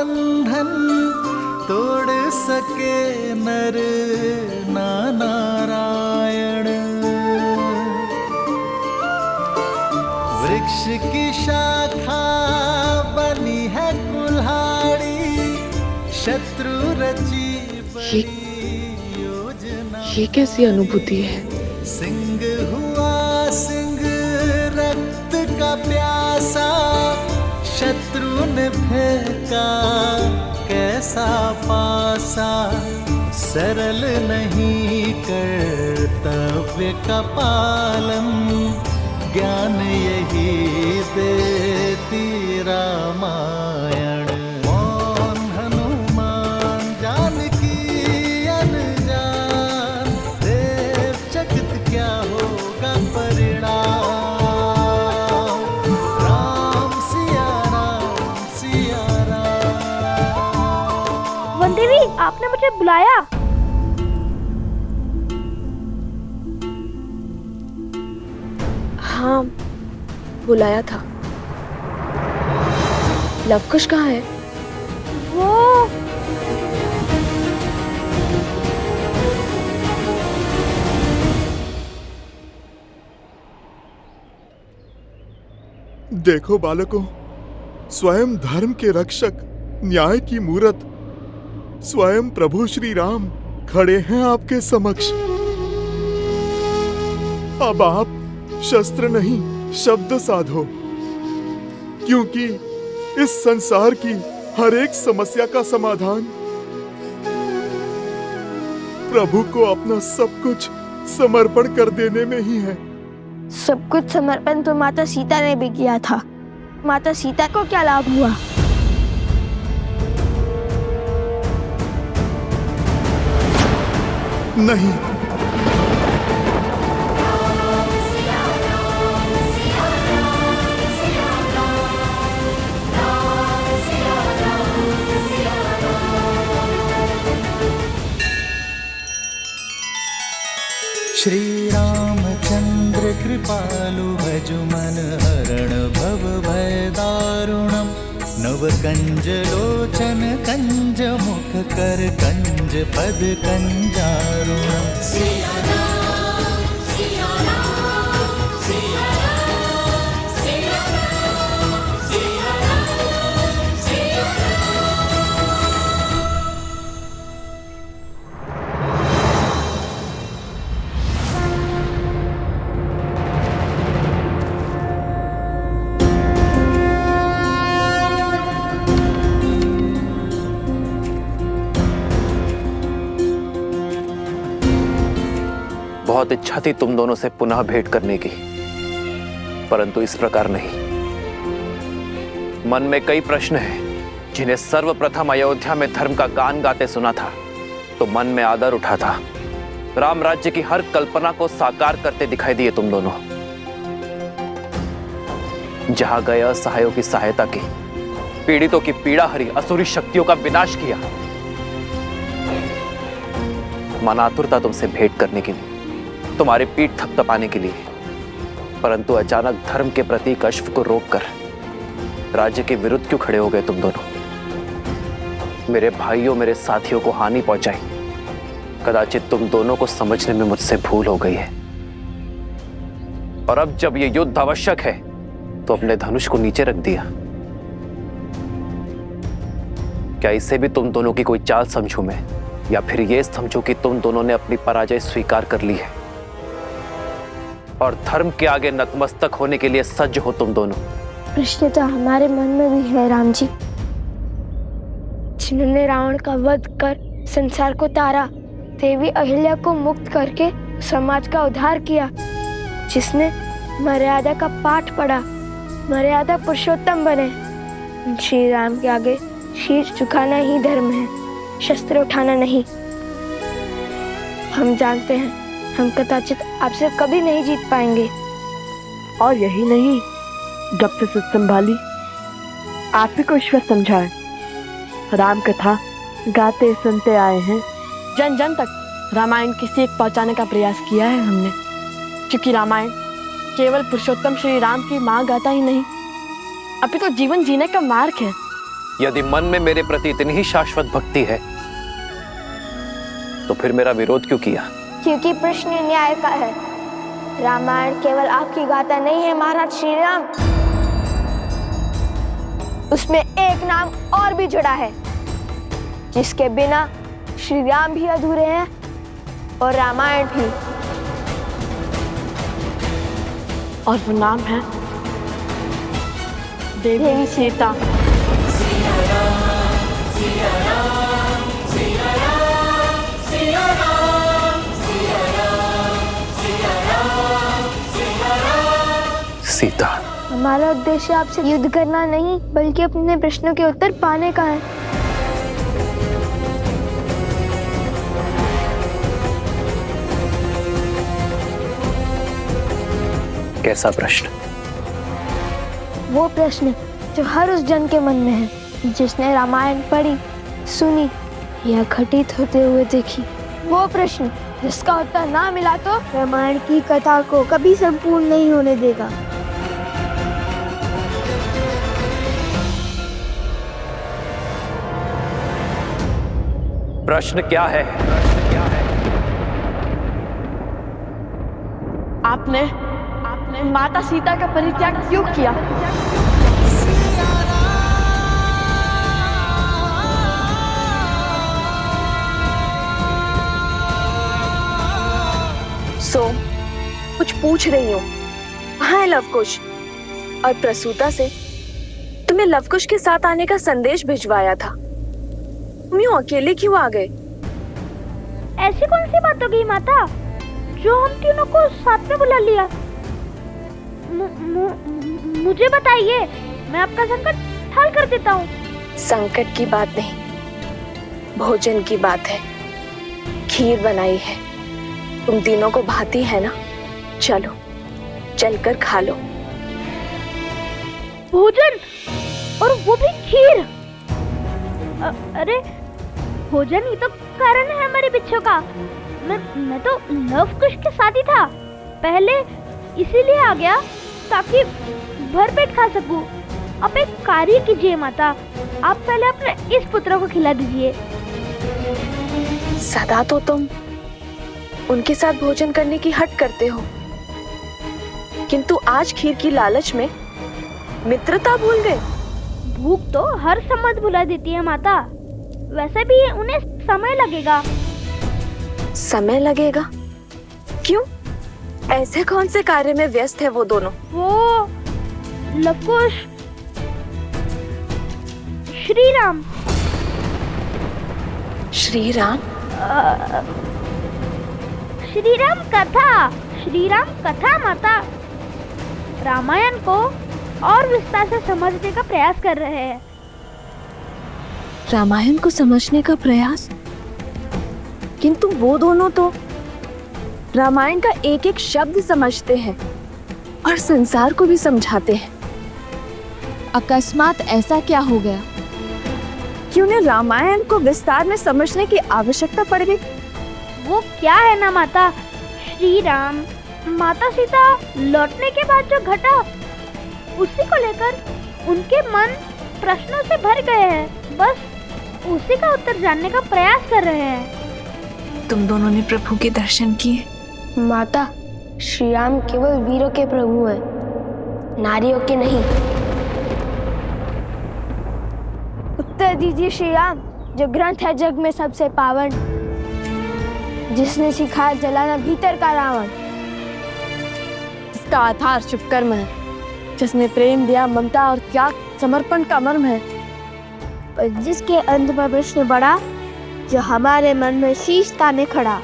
बंधन तोड़ सके नर ना नारायण। वृक्ष की शाखा बनी है कुल्हाड़ी, शत्रु रची बड़ी योजना। ये कैसी अनुभूति है? सिंह हुआ सिंह रक्त का प्यासा, शत्रु ने फेंका कैसा पासा। सरल नहीं कर्तव्य का पालन, ज्ञान यही देती रामायण। मौन हनुमान जानकी अनजान, देव जगत क्या होगा परिणाम। राम सिया राम सिया राम। वन देवी, आपने मुझे बुलाया। हाँ, बुलाया था। लवकुश कहाँ है? वो देखो बालकों, स्वयं धर्म के रक्षक, न्याय की मूरत, स्वयं प्रभु श्री राम खड़े हैं आपके समक्ष। अब आप शस्त्र नहीं शब्द साधो, क्योंकि इस संसार की हर एक समस्या का समाधान प्रभु को अपना सब कुछ समर्पण कर देने में ही है। सब कुछ समर्पण तो माता सीता ने भी किया था। माता सीता को क्या लाभ हुआ? नहीं, श्री रामचंद्र कृपालु भजु मन हरण भव भय दारुणम। नव कंज लोचन कंज मुख कर कंज पद कंजारुणम। सिया राम सिया राम सिया राम सिया राम सिया राम सिया बहुत इच्छा थी तुम दोनों से पुनः भेंट करने की, परंतु इस प्रकार नहीं। मन में कई प्रश्न हैं जिन्हें सर्वप्रथम अयोध्या में धर्म का गान गाते सुना था तो मन में आदर उठा था। राम राज्य की हर कल्पना को साकार करते दिखाई दिए तुम दोनों। जहां गए असहायों की सहायता की, पीड़ितों की पीड़ा हरी, असुरी शक्तियों का विनाश किया। मन आतुर था तुमसे भेंट करने के लिए, तुम्हारी पीठ थपथपाने के लिए, परंतु अचानक धर्म के प्रतीक अश्व को रोककर राज्य के विरुद्ध क्यों खड़े हो गए तुम दोनों? मेरे भाइयों, मेरे साथियों को हानि पहुंचाई, कदाचित तुम दोनों को समझने में मुझसे भूल हो गई है। और अब जब यह युद्ध आवश्यक है तो अपने धनुष को नीचे रख दिया। क्या इसे भी तुम दोनों की कोई चाल समझूं मैं, या फिर यह समझूं कि तुम दोनों ने अपनी पराजय स्वीकार कर ली है और धर्म के आगे नतमस्तक होने के लिए सज्ज हो तुम दोनों? प्रश्न तो हमारे मन में भी है राम जी। जिन्होंने रावण का वध कर संसार को तारा, देवी अहिल्या को मुक्त करके समाज का उद्धार किया, जिसने मर्यादा का पाठ पढ़ा, मर्यादा पुरुषोत्तम बने, श्री राम के आगे शीश झुकाना ही धर्म है, शस्त्र उठाना नहीं। हम जानते हैं हम कदाचित आपसे कभी नहीं जीत पाएंगे। और यही नहीं, जब से सुध संभाली आप ही को ईश्वर समझाए। राम कथा गाते सुनते आए हैं, जन जन तक रामायण की सीख पहुंचाने का प्रयास किया है हमने। क्योंकि रामायण केवल पुरुषोत्तम श्री राम की माँ गाथा ही नहीं, अपितु तो जीवन जीने का मार्ग है। यदि मन में मेरे प्रति इतनी ही शाश्वत भक्ति है तो फिर मेरा विरोध क्यों किया? क्योंकि प्रश्न न्याय का है। रामायण केवल आपकी गाथा नहीं है महाराज श्री राम, उसमें एक नाम और भी जुड़ा है जिसके बिना श्री राम भी अधूरे हैं और रामायण भी। और वो नाम है देवी सीता। सीता, हमारा उद्देश्य आपसे युद्ध करना नहीं बल्कि अपने प्रश्नों के उत्तर पाने का है। कैसा प्रश्न? वो प्रश्न जो हर उस जन के मन में है जिसने रामायण पढ़ी, सुनी या घटित होते हुए देखी। वो प्रश्न जिसका उत्तर ना मिला तो रामायण की कथा को कभी संपूर्ण नहीं होने देगा। प्रश्न क्या है? आपने माता सीता का परित्याग क्यों किया? कुछ पूछ रही हूँ। कहाँ है लवकुश? और प्रसूता से तुम्हें लवकुश के साथ आने का संदेश भिजवाया था, तुम यूं अकेले क्यों आ गए? ऐसी कौन सी बात हो गई माता जो हम तीनों को साथ में बुला लिया? मुझे बताइए, मैं आपका संकट हल कर देता हूँ। संकट की बात नहीं, भोजन की बात है। खीर बनाई है, तुम तीनों को भाती है ना? चलो चलकर खा लो। भोजन, और वो भी खीर? अरे भोजन ही तो कारण है हमारे बिच्छू का। मैं तो लवकुश के साथ ही था, पहले इसीलिए आ गया ताकि भर पेट खा सकूं। आप एक कार्य कीजिए माता, आप पहले अपने इस पुत्र को खिला दीजिए। सदा तो तुम उनके साथ भोजन करने की हट करते हो, किंतु आज खीर की लालच में मित्रता भूल गए। भूख तो हर समझ भुला देती है माता, वैसे भी उन्हें समय लगेगा। समय लगेगा? क्यों? ऐसे कौन से कार्य में व्यस्त है वो दोनों? वो लवकुश, श्री राम। श्री राम? श्री राम कथा माता, रामायण को और विस्तार से समझने का प्रयास कर रहे हैं। रामायण को समझने का प्रयास? किंतु वो दोनों तो रामायण का एक एक शब्द समझते हैं और संसार को भी समझाते हैं। अकस्मात ऐसा क्या हो गया कि उन्हें रामायण को विस्तार में समझने की आवश्यकता पड़ गई? वो क्या है ना माता, श्री राम माता सीता लौटने के बाद जो घटा उसी को लेकर उनके मन प्रश्नों से भर गए हैं। बस उसी का उत्तर जानने का प्रयास कर रहे हैं। तुम दोनों ने प्रभु के दर्शन किए? माता, श्री राम केवल वीरों के प्रभु हैं, नारियों के नहीं। उत्तर दीजिए श्री राम, जो ग्रंथ है जग में सबसे पावन, जिसने सिखाया जलाना भीतर का रावण, जिसका आधार शुभ कर्म है, जिसने प्रेम दिया ममता और त्याग समर्पण का मर्म है, और जिसके अंत में प्रश्न बड़ा जो हमारे मन में शीश ताने खड़ा।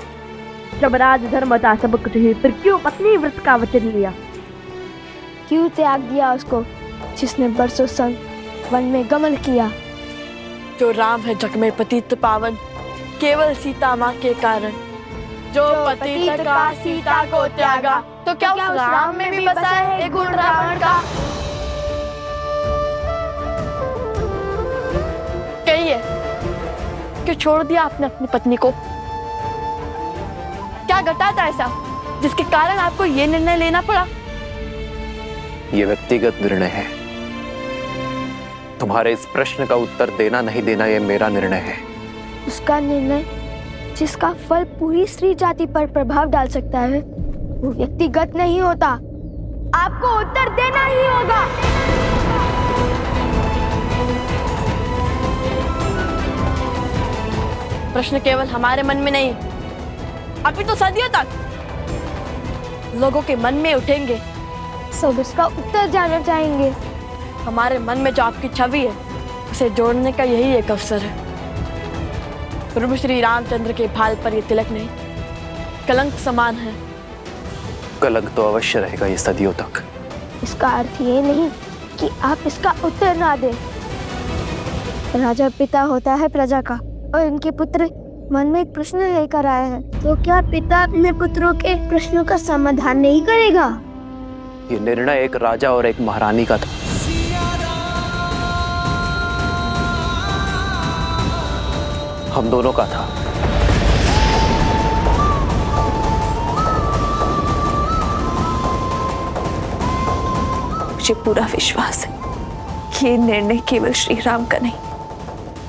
जब राज धर्म था सब कुछ ही, फिर क्यों पत्नी व्रत का वचन लिया? क्यों त्याग दिया उसको जिसने बरसों संग वन में गमन किया? जो राम है जग में पतित पावन, केवल सीता माँ के कारण। जो पतित का सीता को त्यागा, तो क्या उस राम में भी बसा है एक गुण रावण का? कहिए, क्यों छोड़ दिया आपने अपनी पत्नी को? क्या घटा था ऐसा जिसके कारण आपको ये निर्णय लेना पड़ा? ये व्यक्तिगत निर्णय है, तुम्हारे इस प्रश्न का उत्तर देना नहीं देना यह मेरा निर्णय है। उसका निर्णय जिसका फल पूरी स्त्री जाति पर प्रभाव डाल सकता है वो व्यक्तिगत नहीं होता। आपको उत्तर देना ही होगा। प्रश्न केवल हमारे मन में नहीं, अभी तो सदियों तक लोगों के मन में उठेंगे। सब इसका उत्तर जानना चाहेंगे। हमारे मन में जो आपकी छवि है उसे जोड़ने का यही एक अवसर है। प्रभु श्री रामचंद्र के भाल पर ये तिलक नहीं, कलंक समान है। कलंक तो अवश्य रहेगा ये सदियों तक। इसका अर्थ ये नहीं कि आप इसका उत्तर ना दें। राजा पिता होता है प्रजा का और उनके पुत्र मन में एक प्रश्न लेकर आए हैं, तो क्या पिता अपने पुत्रों के प्रश्नों का समाधान नहीं करेगा? ये निर्णय एक राजा और एक महारानी का था। हम दोनों का था। मुझे पूरा विश्वास है कि ये निर्णय केवल श्री राम का नहीं,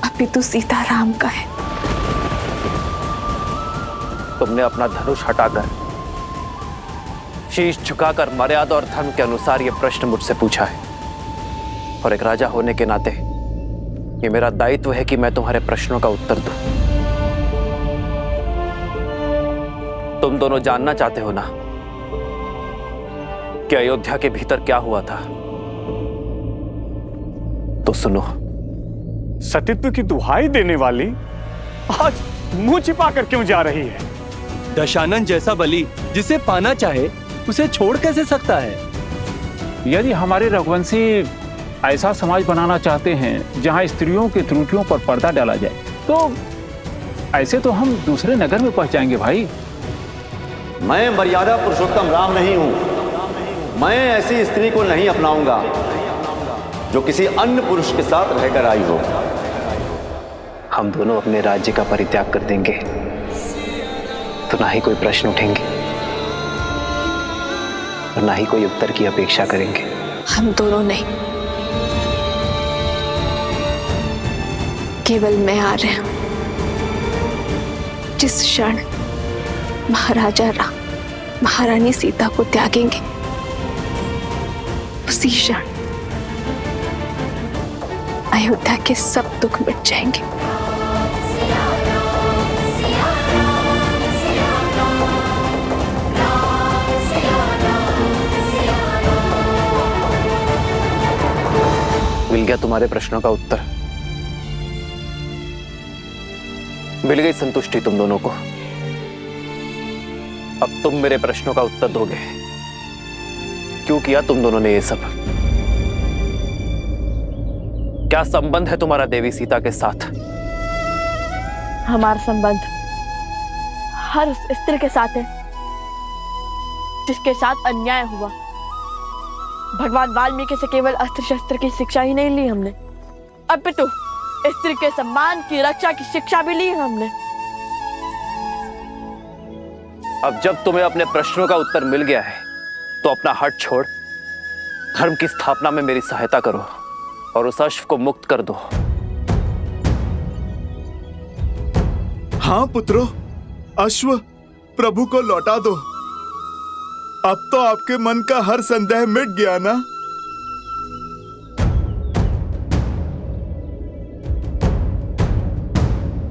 अपितु सीताराम का है। तुमने अपना धनुष हटाकर, शीश झुकाकर मर्यादा और धर्म के अनुसार यह प्रश्न मुझसे पूछा है, और एक राजा होने के नाते ये मेरा दायित्व है कि मैं तुम्हारे प्रश्नों का उत्तर दूं। तुम दोनों जानना चाहते हो ना कि अयोध्या के भीतर क्या हुआ था? तो सुनो। सतीत्व की दुहाई देने वाली आज मुंह छिपाकर क्यों जा रही है? दशानन जैसा बलि जिसे पाना चाहे उसे छोड़ कैसे सकता है? यदि हमारे रघुवंशी ऐसा समाज बनाना चाहते हैं जहां स्त्रियों की त्रुटियों पर पर्दा डाला जाए, तो ऐसे तो हम दूसरे नगर में पहुंच जाएंगे भाई। मैं मर्यादा पुरुषोत्तम राम नहीं हूं। मैं ऐसी स्त्री को नहीं अपनाऊंगा जो किसी अन्य पुरुष के साथ रहकर आई हो। हम दोनों अपने राज्य का परित्याग कर देंगे तो ना ही कोई प्रश्न उठेंगे और ना ही कोई उत्तर की अपेक्षा करेंगे। हम दोनों नहीं, केवल मैं आ रहा हूं। जिस क्षण महाराजा राम महारानी सीता को त्यागेंगे, उसी क्षण अयोध्या के सब दुख मिट जाएंगे। मिल गया तुम्हारे प्रश्नों का उत्तर। मिल गई संतुष्टि तुम दोनों को। अब तुम मेरे प्रश्नों का उत्तर दोगे। क्यों किया तुम दोनों ने ये सब? क्या संबंध है तुम्हारा देवी सीता के साथ? हमारा संबंध हर उस स्त्री के साथ है जिसके साथ अन्याय हुआ। भगवान वाल्मीकि से केवल अस्त्र शस्त्र की शिक्षा ही नहीं ली हमने, अपितु स्त्री के सम्मान की रक्षा की शिक्षा भी ली हमने। अब जब तुम्हें अपने प्रश्नों का उत्तर मिल गया है तो अपना हट छोड़ धर्म की स्थापना में मेरी सहायता करो और उस अश्व को मुक्त कर दो। हाँ पुत्रों, अश्व प्रभु को लौटा दो। अब तो आपके मन का हर संदेह मिट गया ना?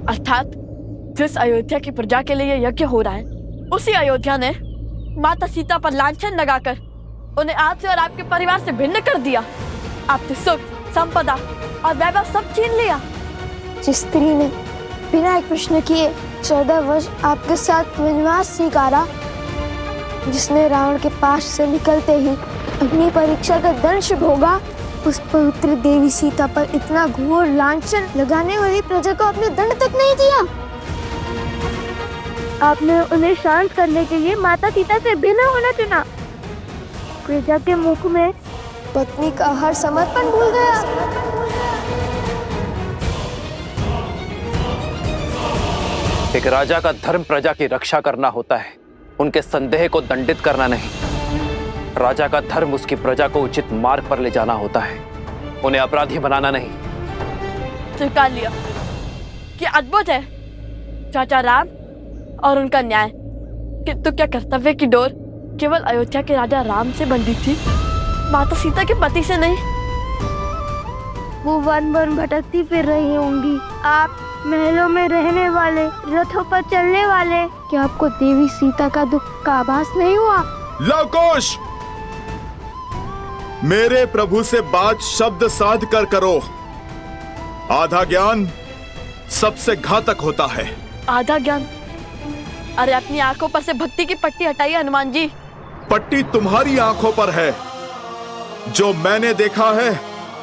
अर्थात जिस अयोध्या की प्रजा के लिए यज्ञ हो रहा है, उसी अयोध्या ने माता सीता पर लांछन लगाकर उन्हें आपसे और आपके परिवार से भिन्न कर दिया। आपसे सुख, संपदा और वैभव सब छीन लिया। जिस स्त्री ने बिना एक प्रश्न किए 14 वर्ष आपके साथ वनवास स्वीकारा, जिसने रावण के पास से निकलते ही अपनी परीक्षा का दंश भोगा, उस पवित्र देवी सीता पर इतना घोर लांछन लगाने वाली प्रजा को आपने दंड तक नहीं दिया। आपने उन्हें शांत करने के लिए माता सीता से भिन्न होना चुना। प्रजा के मुख में पत्नी का हर समर्पण भूल गया। एक राजा का धर्म प्रजा की रक्षा करना होता है, उनके संदेह को दंडित करना नहीं। राजा का धर्म उसकी प्रजा को उचित मार्ग पर ले जाना होता है, उन्हें अपराधी बनाना नहीं। स्वीकार लिया कि अद्भुत है चाचा राम और उनका न्याय, किंतु क्या कर्तव्य की डोर केवल अयोध्या के राजा राम से बंधी थी, माता सीता के पति से नहीं? वो वन वन भटकती फिर रही होंगी, आप महलों में रहने वाले, रथों पर चलने वाले, क्या आपको देवी सीता का दुख का आभास नहीं हुआ? लवकुश, मेरे प्रभु से बात शब्द साध कर करो। आधा ज्ञान सबसे घातक होता है। आधा ज्ञान? अरे अपनी आंखों पर से भक्ति की पट्टी हटाइए हनुमान जी। पट्टी तुम्हारी आंखों पर है। जो मैंने देखा है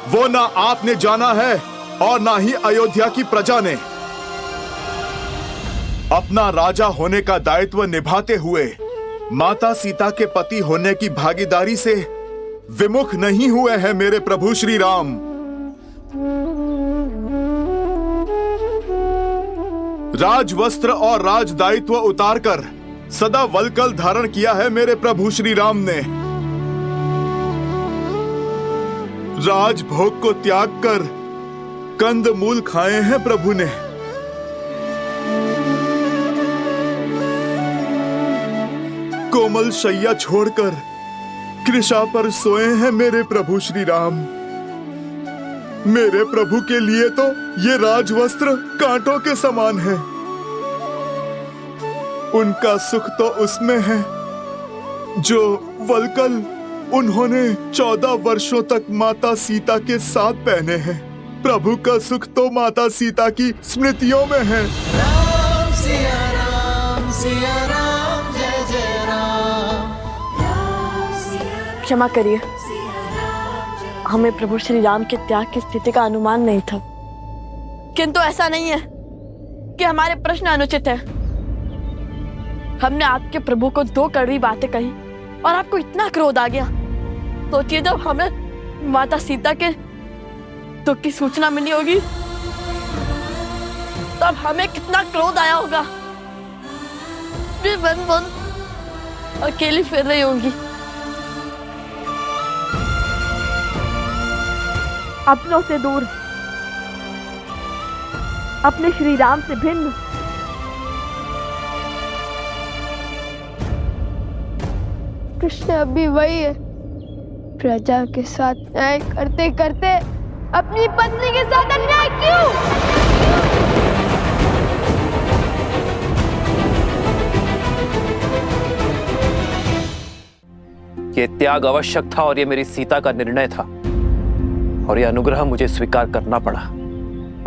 वो ना आपने जाना है और ना ही अयोध्या की प्रजा ने। अपना राजा होने का दायित्व निभाते हुए माता सीता के पति होने की भागीदारी से विमुख नहीं हुए हैं मेरे प्रभु श्री राम। राजवस्त्र और राज दायित्व उतारकर सदा वल्कल धारण किया है मेरे प्रभु श्री राम ने। राजभोग को त्याग कर कंद मूल खाए हैं प्रभु ने। कोमल शैया छोड़कर कृषा पर सोए हैं मेरे प्रभु श्री राम। मेरे प्रभु के लिए तो ये राजवस्त्र कांटों के समान है। उनका सुख तो उसमें है जो वल्कल उन्होंने 14 वर्षों तक माता सीता के साथ पहने हैं। प्रभु का सुख तो माता सीता की स्मृतियों में है। राम सिया राम जय जय राम। क्षमा करिए, हमें प्रभु श्री राम के त्याग की स्थिति का अनुमान नहीं था। किंतु ऐसा नहीं है कि हमारे प्रश्न अनुचित है। हमने आपके प्रभु को 2 कड़वी बातें कही और आपको इतना क्रोध आ गया। सोचिए जब हमें माता सीता के दुख की सूचना मिली होगी तब हमें कितना क्रोध आया होगा। फिर वन वन अकेली फिर रही होंगी, अपनों से दूर, अपने श्री राम से भिन्न। कृष्ण अभी वही है, प्रजा के साथ न्याय करते करते अपनी पत्नी के साथ अन्याय क्यों? ये त्याग आवश्यक था और ये मेरी सीता का निर्णय था और ये अनुग्रह मुझे स्वीकार करना पड़ा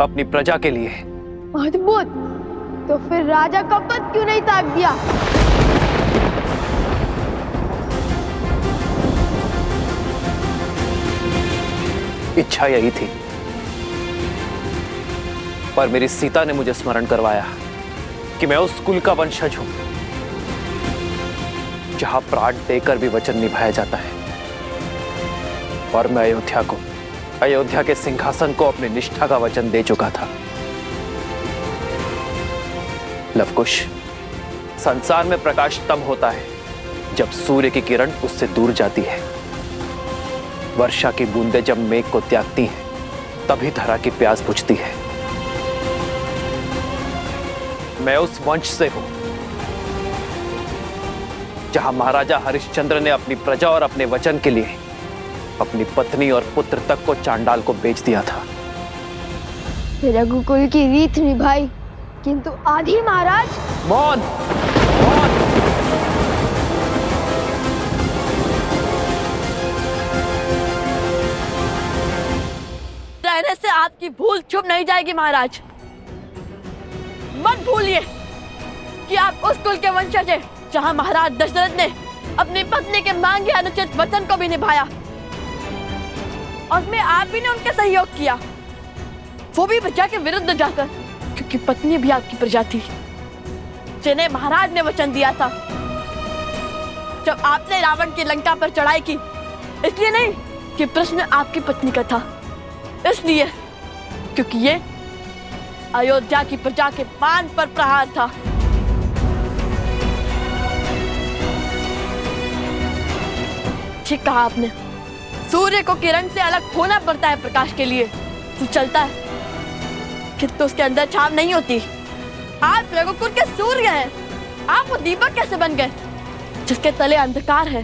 अपनी प्रजा के लिए। अद्भुत, तो फिर राजा का पद क्यों नहीं त्याग दिया? इच्छा यही थी, पर मेरी सीता ने मुझे स्मरण करवाया कि मैं उस कुल का वंशज हूं जहां प्राण देकर भी वचन निभाया जाता है और मैं अयोध्या के सिंहासन को अपनी निष्ठा का वचन दे चुका था। लवकुश, संसार में प्रकाश तब होता है जब सूर्य की किरण उससे दूर जाती है। वर्षा की बूंदें जब मेघ को त्यागती हैं, तभी धरा की प्यास बुझती है। मैं उस वंश से हूं जहां महाराजा हरिश्चंद्र ने अपनी प्रजा और अपने वचन के लिए अपनी पत्नी और पुत्र तक को चांडाल को बेच दिया था। रघुकुल की रीत निभाई, किंतु आधी महाराज। मौन, मौन। रहने से आपकी भूल छुप नहीं जाएगी महाराज। मत भूलिए कि आप उस कुल के वंशज हैं जहां महाराज दशरथ ने अपनी पत्नी के मांगे अनुचित वचन को भी निभाया और में आप भी ने उनका सहयोग किया, वो भी प्रजा के विरुद्ध जाकर, क्योंकि पत्नी भी आपकी प्रजा थी जिन्हें महाराज ने वचन दिया था। जब आपने रावण की लंका पर चढ़ाई की, इसलिए नहीं कि प्रश्न आपकी पत्नी का था, इसलिए क्योंकि ये अयोध्या की प्रजा के पान पर प्रहार था। ठीक कहा आपने, सूर्य को किरण से अलग होना पड़ता है प्रकाश के लिए। तू चलता है किंतु उसके अंदर छाव नहीं होती। आप रघुकुल के सूर्य हैं। आप वो दीपक कैसे बन गए जिसके तले अंधकार है?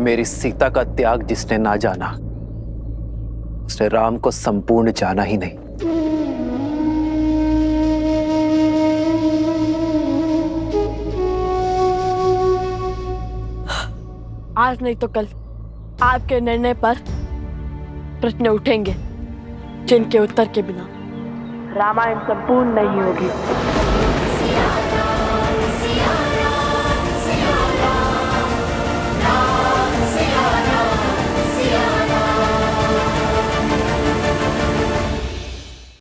मेरी सीता का त्याग जिसने ना जाना, उसने राम को संपूर्ण जाना ही नहीं। आज नहीं तो कल आपके निर्णय पर प्रश्न उठेंगे जिनके उत्तर के बिना रामायण संपूर्ण नहीं होगी।